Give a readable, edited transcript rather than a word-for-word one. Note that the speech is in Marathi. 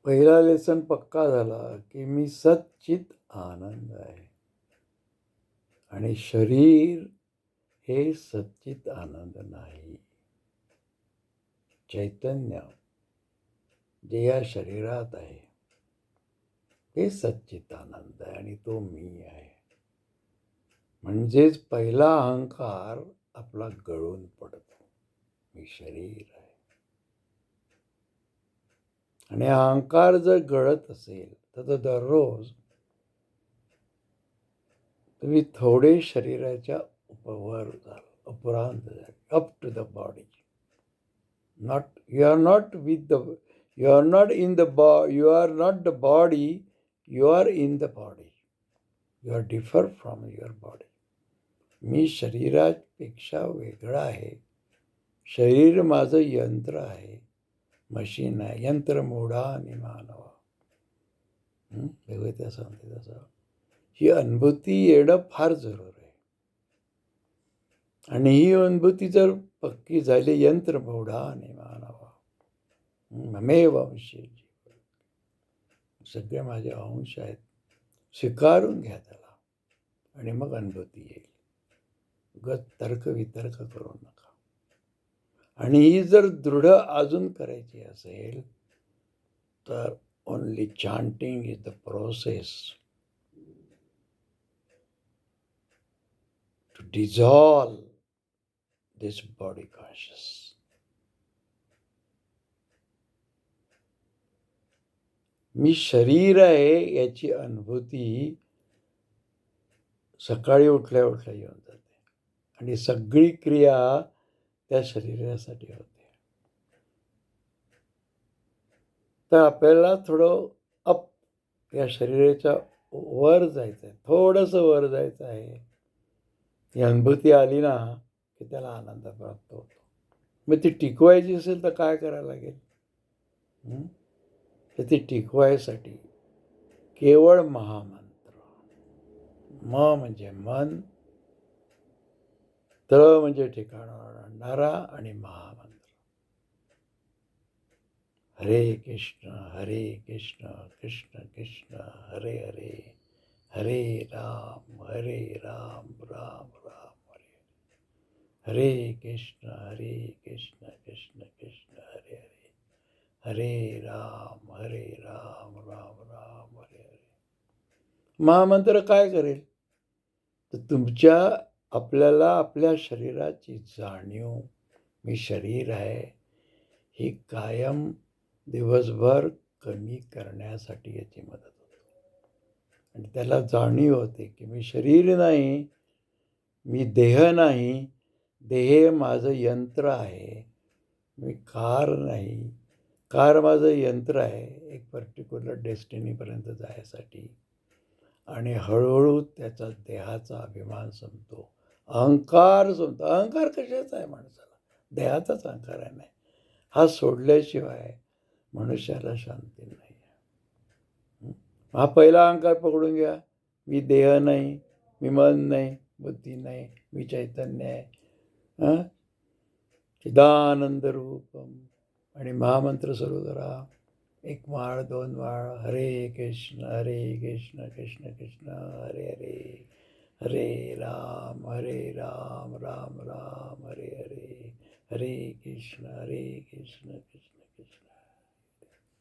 पहिला लेसन पक्का झाला की मी सच्चित आनंद आहे आणि शरीर हे सच्चित आनंद नाही. चैतन्य जे या शरीरात आहे ते सच्चित आनंद आहे आणि तो मी आहे. म्हणजेच पहिला अहंकार आपला गळून पडतो. मी शरीर आहे. आणि अहंकार जर गळत असेल तर दररोज तुम्ही थोडे शरीराच्या उपवर जाल, उपरांत जाल, up to the body. Not you are not with the you are not in the you are not the body, you are in the body. You are differ from your body. मी शरीरापेक्षा वेगळा आहे. शरीर माझं यंत्र आहे, मशीन आहे. यंत्र मोडा आणि मानवा. भगवत्या सांगते तसं. ही अनुभूती येणं फार जरूर आहे. आणि ही अनुभूती जर पक्की झाली, यंत्र मोडा आणि मानवा. ममेव अंशे जीव. सगळे माझे अंश आहेत. स्वीकारून घ्या त्याला आणि मग अनुभूती येईल. उगाच तर्क वितर्क करू नका. आणि ही जर दृढ अजून करायची असेल तर only chanting is the process to dissolve this body conscious. मी शरीर आहे याची अनुभूती सकाळी उठल्या उठल्या येऊन जाते आणि सगळी क्रिया त्या शरीरासाठी होते. तर आपल्याला थोडं अप या शरीराच्या वर जायचं आहे, थोडंसं वर जायचं आहे. ही अनुभूती आली ना की त्याला आनंद प्राप्त होतो. मग ती टिकवायची असेल तर काय करायला लागेल? तर ती टिकवायसाठी केवळ महामंत्र. म म्हणजे मन, त म्हणजे ठिकाणावर आणणारा आणि महामंत्र. हरे कृष्ण कृष्ण कृष्ण हरे हरे, हरे राम राम राम हरे. हरे कृष्ण कृष्ण कृष्ण हरे हरे, हरे राम राम राम हरे हरे. महामंत्र काय करेल? तर तुमच्या आपल्याला आपल्या शरीराची जाणीव, मी शरीर आहे, ही कायम दिवसभर कमी करण्यासाठी याची मदत होते. आणि त्याला जाणीव होते की मी शरीर नाही, मी देह नाही, देह माझं यंत्र आहे. मी कार नाही, कार माझं यंत्र आहे एक पर्टिक्युलर डेस्टिनीपर्यंत जायसाठी. आणि हळूहळू त्याचा देहाचा अभिमान संपतो, अहंकार संपतो. अहंकार कशाचा आहे माणसाला? देहाचाच अहंकार आहे. नाही, हा सोडल्याशिवाय मनुष्याला शांती नाही आहे. हा पहिला अहंकार पकडून घ्या. मी देह नाही, मी मन नाही, बुद्धी नाही, मी चैतन्य आहे. चिदानंद रूपम. आणि महामंत्र सुरू करा. एक माळ, दोन माळ. हरे कृष्ण कृष्ण कृष्ण हरे हरे, हरे राम राम राम हरे हरे, हरे कृष्ण कृष्ण